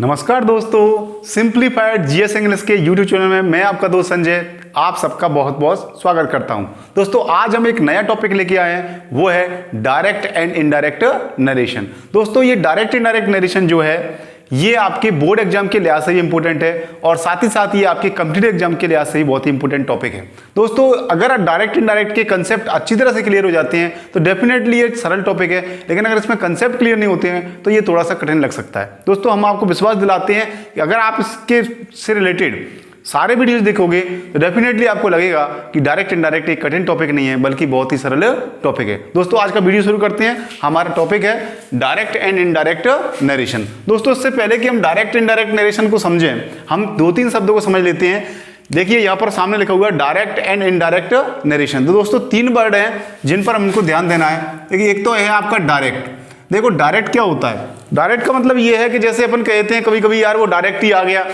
नमस्कार दोस्तों, simplified GS English के यूट्यूब चैनल में मैं आपका दोस्त संजय आप सबका बहुत बहुत स्वागत करता हूं। दोस्तों आज हम एक नया टॉपिक लेके आए हैं, वो है डायरेक्ट एंड इनडायरेक्ट नरेशन। दोस्तों ये डायरेक्ट इनडायरेक्ट नरेशन जो है ये आपके बोर्ड एग्जाम के लिहाज से ही इंपॉर्टेंट है और साथ ही साथ ये आपके कॉम्पिटिटिव एग्जाम के लिहाज से ही बहुत ही इंपॉर्टेंट टॉपिक है। दोस्तों अगर डायरेक्ट इनडायरेक्ट के कंसेप्ट अच्छी तरह से क्लियर हो जाते हैं तो डेफिनेटली ये सरल टॉपिक है, लेकिन अगर इसमें कंसेप्ट क्लियर नहीं होते हैं तो ये थोड़ा सा कठिन लग सकता है। दोस्तों हम आपको विश्वास दिलाते हैं कि अगर आप इसके से रिलेटेड सारे वीडियोस देखोगे तो डेफिनेटली आपको लगेगा कि डायरेक्ट इनडायरेक्ट एक कठिन टॉपिक नहीं है बल्कि बहुत ही सरल टॉपिक है। दोस्तों आज का वीडियो शुरू करते हैं। हमारा टॉपिक है डायरेक्ट एंड इनडायरेक्ट नरेशन। दोस्तों इससे पहले कि हम डायरेक्ट इनडायरेक्ट नरेशन को समझें, हम दो तीन शब्दों को समझ लेते हैं। देखिए यहाँ पर सामने लिखा हुआ है डायरेक्ट एंड इनडायरेक्ट नरेशन। तो दोस्तों तीन वर्ड हैं जिन पर हमको ध्यान देना है। देखिए एक तो है आपका डायरेक्ट। देखो डायरेक्ट क्या होता है? डायरेक्ट का मतलब ये है कि जैसे अपन कहते हैं कभी कभी यार वो डायरेक्ट ही आ गया,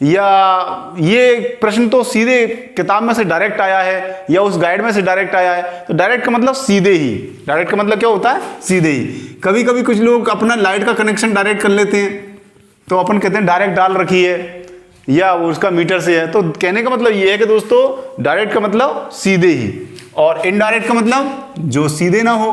या ये प्रश्न तो सीधे किताब में से डायरेक्ट आया है या उस गाइड में से डायरेक्ट आया है। तो डायरेक्ट का मतलब सीधे ही। डायरेक्ट का मतलब क्या होता है? सीधे ही। कभी कभी कुछ लोग अपना लाइट का कनेक्शन डायरेक्ट कर लेते हैं तो अपन कहते हैं डायरेक्ट डाल रखी है या उसका मीटर से है। तो कहने का मतलब ये है कि दोस्तों डायरेक्ट का मतलब सीधे ही, और इनडायरेक्ट का मतलब जो सीधे ना हो,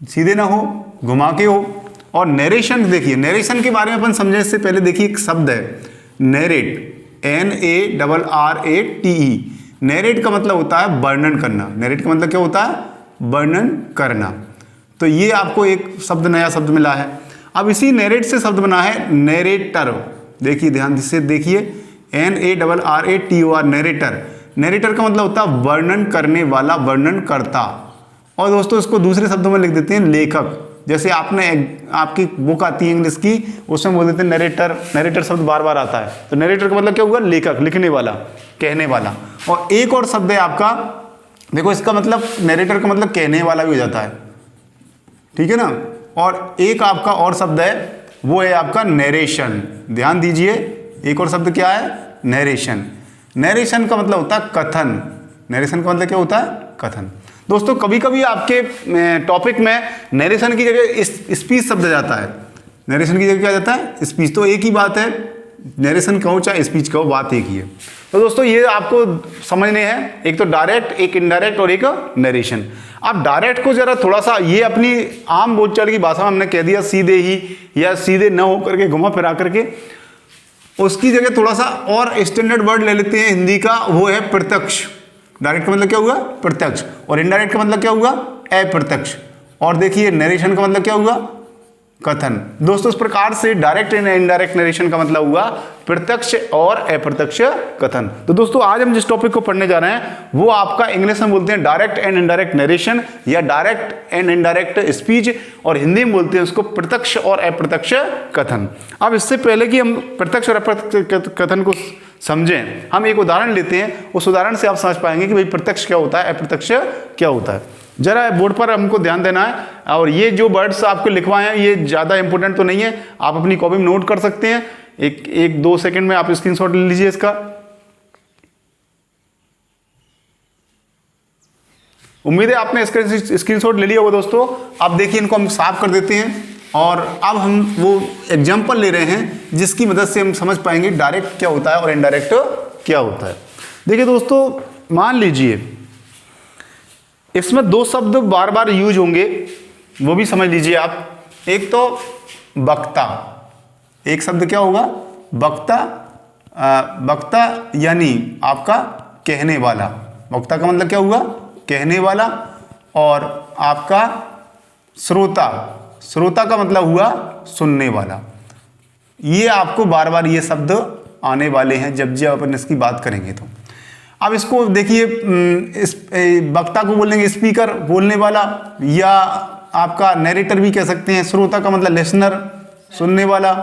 सीधे ना हो, घुमा के हो। और नरेशन, देखिए नरेशन के बारे में अपन समझे इससे पहले देखिए एक शब्द है नरेट, NARRATE। नरेट का मतलब होता है वर्णन करना। नरेट का मतलब क्या होता है? वर्णन करना। तो ये आपको एक शब्द, नया शब्द मिला है। अब इसी नरेट से शब्द बना है नरेटर। देखिए ध्यान से देखिए, NARRATOR, नरेटर। नरेटर का मतलब होता है वर्णन करने वाला, वर्णन करता। और दोस्तों इसको दूसरे शब्दों में लिख देते हैं लेखक। जैसे आपने आपकी बुक आती है इंग्लिश की, उसमें बोल देते हैं नरेटर। नरेटर शब्द बार बार आता है तो नरेटर का मतलब क्या हुआ? लेखक, लिखने वाला, कहने वाला। और एक और शब्द है आपका, देखो इसका मतलब नरेटर का मतलब कहने वाला भी हो जाता है, ठीक है ना। और एक आपका और शब्द है वो है आपका नरेशन। ध्यान दीजिए एक और शब्द क्या है? नरेशन। नरेशन का मतलब होता है कथन। नरेशन का मतलब क्या होता है? कथन। दोस्तों कभी कभी आपके टॉपिक में नरेशन की जगह स्पीच शब्द जाता है। नरेशन की जगह क्या जाता है? स्पीच। तो एक ही बात है, नरेशन कहो चाहे स्पीच कहो, बात एक ही है। तो दोस्तों ये आपको समझने हैं, एक तो डायरेक्ट, एक इनडायरेक्ट और एक नरेशन। अब डायरेक्ट को जरा थोड़ा सा ये अपनी आम बोलचाल की भाषा में हमने कह दिया सीधे ही या सीधे न हो करके, घुमा फिरा करके। उसकी जगह थोड़ा सा और स्टैंडर्ड वर्ड ले लेते हैं हिंदी का, वो है प्रत्यक्ष। डायरेक्ट का मतलब क्या हुआ? प्रत्यक्ष। और इनडायरेक्ट का मतलब क्या हुआ? अप्रत्यक्ष। और देखिए नरेशन का मतलब क्या हुआ? कथन। दोस्तों इस प्रकार से डायरेक्ट एंड इनडायरेक्ट नरेशन का मतलब हुआ प्रत्यक्ष और अप्रत्यक्ष कथन। तो दोस्तों आज हम जिस टॉपिक को पढ़ने जा रहे हैं वो आपका इंग्लिश में बोलते हैं डायरेक्ट एंड इनडायरेक्ट नरेशन या डायरेक्ट एंड इनडायरेक्ट स्पीच, और हिंदी में बोलते हैं उसको प्रत्यक्ष और अप्रत्यक्ष कथन। अब इससे पहले कि हम प्रत्यक्ष और अप्रत्यक्ष कथन को समझें, हम एक उदाहरण लेते हैं। उस उदाहरण से आप समझ पाएंगे कि भाई प्रत्यक्ष क्या होता है, अप्रत्यक्ष क्या होता है। जरा बोर्ड पर हमको ध्यान देना है, और ये जो वर्ड्स आपको लिखवाए हैं ये ज़्यादा इंपॉर्टेंट तो नहीं है, आप अपनी कॉपी में नोट कर सकते हैं। एक दो सेकंड में आप स्क्रीनशॉट ले लीजिए इसका। उम्मीद है आपने इसका स्क्रीनशॉट ले लिया होगा। दोस्तों अब देखिए इनको हम साफ कर देते हैं, और अब हम वो एग्जाम्पल ले रहे हैं जिसकी मदद से हम समझ पाएंगे डायरेक्ट क्या होता है और इनडायरेक्ट क्या होता है। देखिए दोस्तों मान लीजिए इसमें दो शब्द बार बार यूज होंगे, वो भी समझ लीजिए आप। एक तो वक्ता, एक शब्द क्या होगा? वक्ता। वक्ता यानी आपका कहने वाला। वक्ता का मतलब क्या हुआ? कहने वाला। और आपका श्रोता, श्रोता का मतलब हुआ सुनने वाला। ये आपको बार बार ये शब्द आने वाले हैं जब अपन इसकी बात करेंगे। तो अब इसको देखिए, इस वक्ता को बोलेंगे स्पीकर, बोलने वाला, या आपका नरेटर भी कह सकते हैं। श्रोता का मतलब लिसनर, सुनने वाला।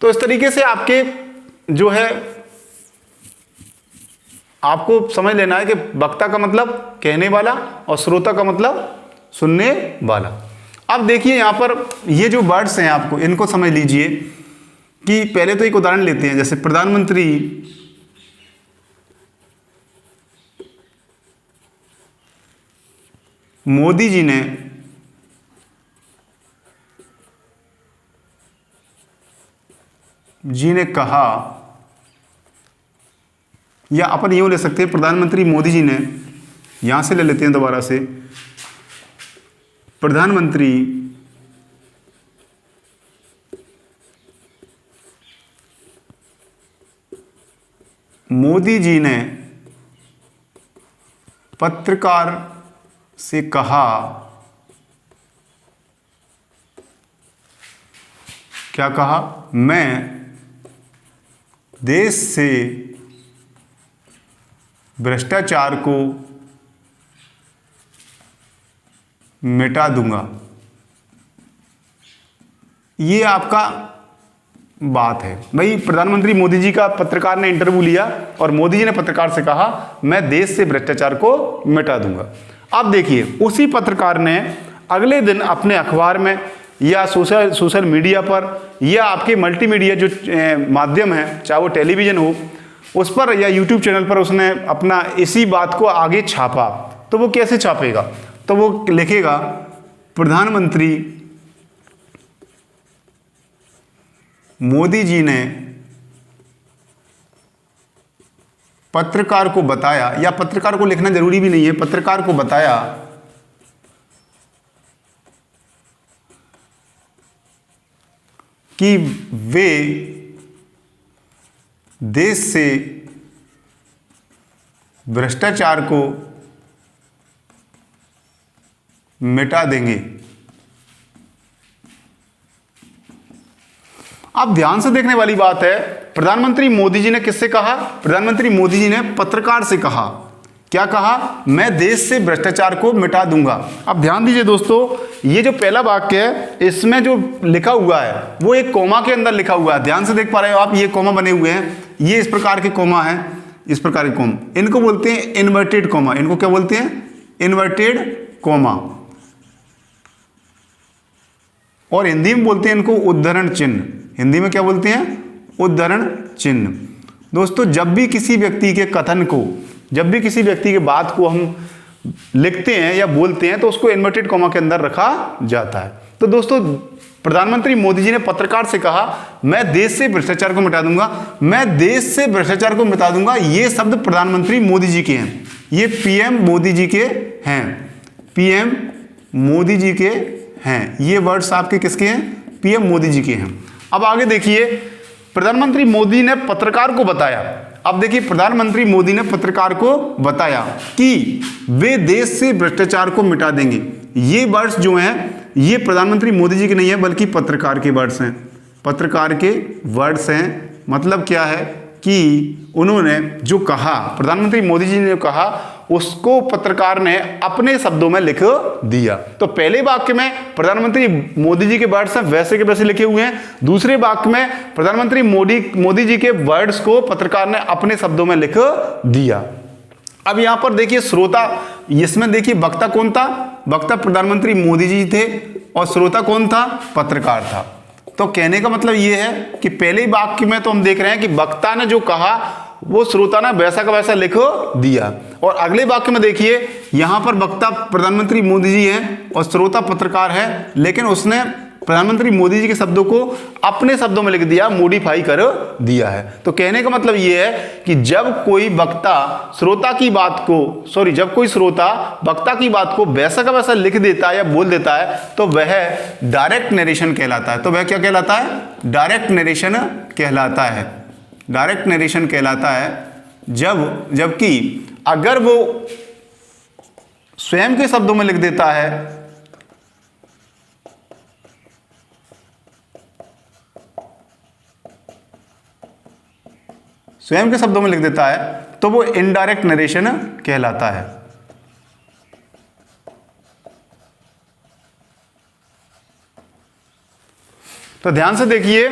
तो इस तरीके से आपके जो है आपको समझ लेना है कि वक्ता का मतलब कहने वाला और श्रोता का मतलब सुनने वाला। अब देखिए यहां पर ये जो वर्ड्स हैं आपको इनको समझ लीजिए कि पहले तो एक उदाहरण लेते हैं, जैसे प्रधानमंत्री मोदी जी ने कहा, या अपन यूँ ले सकते हैं, प्रधानमंत्री मोदी जी ने, यहां से ले लेते हैं दोबारा से, प्रधानमंत्री मोदी जी ने पत्रकार से कहा, क्या कहा, मैं देश से भ्रष्टाचार को मिटा दूंगा। ये आपका बात है भाई। प्रधानमंत्री मोदी जी का पत्रकार ने इंटरव्यू लिया और मोदी जी ने पत्रकार से कहा मैं देश से भ्रष्टाचार को मिटा दूंगा। अब देखिए उसी पत्रकार ने अगले दिन अपने अखबार में या सोशल मीडिया पर या आपके मल्टीमीडिया जो माध्यम है, चाहे वो टेलीविज़न हो उस पर या यूट्यूब चैनल पर उसने अपना इसी बात को आगे छापा। तो वो कैसे छापेगा, तो वो लिखेगा प्रधानमंत्री मोदी जी ने पत्रकार को बताया, या पत्रकार को लिखना जरूरी भी नहीं है, पत्रकार को बताया कि वे देश से भ्रष्टाचार को मिटा देंगे। अब ध्यान से देखने वाली बात है, प्रधानमंत्री मोदी जी ने किससे कहा, प्रधानमंत्री मोदी जी ने पत्रकार से कहा। क्या कहा, मैं देश से भ्रष्टाचार को मिटा दूंगा। अब ध्यान दीजिए दोस्तों, ये जो पहला वाक्य है इसमें जो लिखा हुआ है वो एक कोमा के अंदर लिखा हुआ है। ध्यान से देख पा रहे हो आप, ये कोमा बने हुए हैं, ये इस प्रकार के कोमा है, इस प्रकार के कोमा, इनको बोलते हैं इन्वर्टेड कोमा। इनको क्या बोलते हैं, इन्वर्टेड कोमा, और हिंदी में बोलते हैं इनको उद्धरण चिन्ह। हिंदी में क्या बोलते हैं, उद्धरण चिन्ह। दोस्तों जब भी किसी व्यक्ति के कथन को, जब भी किसी व्यक्ति के बात को हम लिखते हैं या बोलते हैं तो उसको इन्वर्टेड कॉमा के अंदर रखा जाता है। तो दोस्तों प्रधानमंत्री मोदी जी ने पत्रकार से कहा मैं देश से भ्रष्टाचार को मिटा दूंगा, मैं देश से भ्रष्टाचार को मिटा दूंगा। ये शब्द प्रधानमंत्री मोदी जी के हैं, ये पीएम मोदी जी के हैं, पीएम मोदी जी के हैं। ये वर्ड्स आपके किसके हैं, पीएम मोदी जी के हैं। अब आगे देखिए, प्रधानमंत्री मोदी ने पत्रकार को बताया। अब देखिए प्रधानमंत्री मोदी ने पत्रकार को बताया कि वे देश से भ्रष्टाचार को मिटा देंगे। ये वर्ड्स जो हैं ये प्रधानमंत्री मोदी जी के नहीं है बल्कि पत्रकार के वर्ड्स हैं, पत्रकार के वर्ड्स हैं। मतलब क्या है कि उन्होंने जो कहा, प्रधानमंत्री मोदी जी ने कहा उसको पत्रकार ने अपने शब्दों में लिख दिया। तो पहले वाक्य में प्रधानमंत्री मोदी जी के वर्ड्स हैं वैसे के वैसे लिखे हुए हैं, दूसरे वाक्य में प्रधानमंत्री मोदी जी के वर्ड्स को पत्रकार ने अपने शब्दों में लिख दिया। अब यहां पर देखिए श्रोता, इसमें देखिए वक्ता कौन था, वक्ता प्रधानमंत्री मोदी जी थे और श्रोता कौन था, पत्रकार था। तो कहने का मतलब ये है कि पहले वाक्य में तो हम देख रहे हैं कि वक्ता ने जो कहा वो श्रोता ने वैसा का वैसा लिख दिया, और अगले वाक्य में देखिए यहां पर वक्ता प्रधानमंत्री मोदी जी हैं और श्रोता पत्रकार है, लेकिन उसने प्रधानमंत्री मोदी जी के शब्दों को अपने शब्दों में लिख दिया, मॉडिफाई कर दिया है। तो कहने का मतलब ये है कि जब कोई वक्ता श्रोता की बात को, जब कोई श्रोता वक्ता की बात को वैसा का वैसा लिख देता है या बोल देता है तो वह डायरेक्ट नरेशन कहलाता है। तो वह क्या कहलाता है, डायरेक्ट नरेशन कहलाता है, डायरेक्ट नरेशन कहलाता है। जबकि अगर वो स्वयं के शब्दों में लिख देता है स्वयं के शब्दों में लिख देता है तो वो इनडायरेक्ट नरेशन कहलाता है। तो ध्यान से देखिए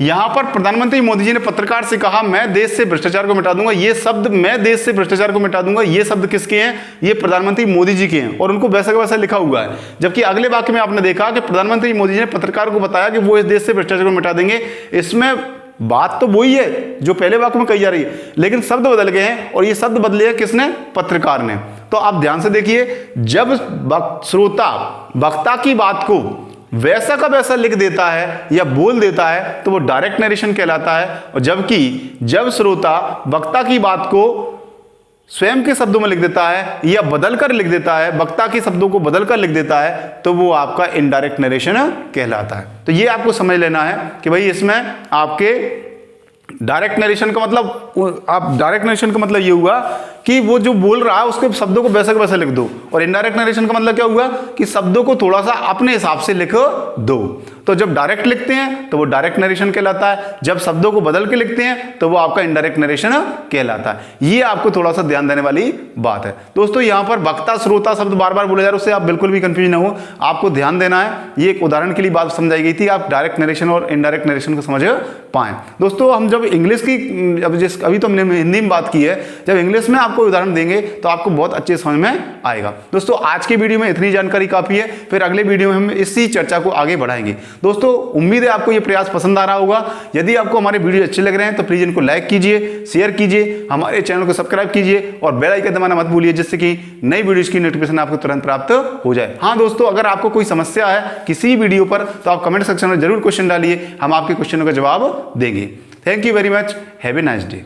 यहां पर प्रधानमंत्री मोदी जी ने पत्रकार से कहा मैं देश से भ्रष्टाचार को मिटा दूंगा। ये शब्द मैं देश से भ्रष्टाचार को मिटा दूंगा, ये शब्द किसके हैं, ये प्रधानमंत्री मोदी जी के हैं और उनको वैसा का वैसा लिखा हुआ है। जबकि अगले वाक्य में आपने देखा कि प्रधानमंत्री मोदी जी ने पत्रकार को बताया कि वो इस देश से भ्रष्टाचार को मिटा देंगे। इसमें बात तो वही है जो पहले वाक्य में कही जा रही है, लेकिन शब्द बदल गए हैं और ये शब्द बदले हैं किसने, पत्रकार ने। तो आप ध्यान से देखिए, जब श्रोता वक्ता की बात को वैसा का वैसा लिख देता है या बोल देता है तो वो डायरेक्ट नरेशन कहलाता है। और जबकि जब श्रोता वक्ता की बात को स्वयं के शब्दों में लिख देता है या बदलकर लिख देता है, वक्ता के शब्दों को बदलकर लिख देता है, तो वो आपका इनडायरेक्ट नरेशन कहलाता है। तो ये आपको समझ लेना है कि भाई इसमें आपके डायरेक्ट नरेशन का मतलब, आप डायरेक्ट नरेशन का मतलब ये हुआ कि वो जो बोल रहा है उसके शब्दों को वैसा का वैसा लिख दो, और इनडायरेक्ट नरेशन का मतलब क्या हुआ कि शब्दों को थोड़ा सा अपने हिसाब से लिख दो। तो जब डायरेक्ट लिखते हैं तो वो डायरेक्ट नरेशन कहलाता है, जब शब्दों को बदल के लिखते हैं तो वो आपका इनडायरेक्ट नरेशन कहलाता है। ये आपको थोड़ा सा ध्यान देने वाली बात है दोस्तों। यहां पर वक्ता श्रोता शब्द बार बार बोले जा रहे, उससे आप बिल्कुल भी कंफ्यूज ना हो, आपको ध्यान देना है। ये एक उदाहरण के लिए बात समझाई गई थी, आप डायरेक्ट नरेशन और इनडायरेक्ट नरेशन को समझ पाए। दोस्तों हम जब इंग्लिश की, अभी तो हमने हिंदी में बात की है, जब इंग्लिश में आपको उदाहरण देंगे तो आपको बहुत अच्छे समझ में आएगा। दोस्तों आज के वीडियो में इतनी जानकारी काफी है, फिर अगले वीडियो में हम इसी चर्चा को आगे बढ़ाएंगे। दोस्तों उम्मीद है आपको ये प्रयास पसंद आ रहा होगा। यदि आपको हमारे वीडियो अच्छे लग रहे हैं तो प्लीज इनको लाइक कीजिए, शेयर कीजिए, हमारे चैनल को सब्सक्राइब कीजिए और बेल आइकन दबाना मत भूलिए, जिससे कि नई वीडियोज की नोटिफिकेशन आपको तुरंत प्राप्त हो जाए। हाँ दोस्तों, अगर आपको कोई समस्या है किसी वीडियो पर तो आप कमेंट सेक्शन में जरूर क्वेश्चन डालिए, हम आपके क्वेश्चनों का जवाब देंगे। Thank you very much, have a nice day.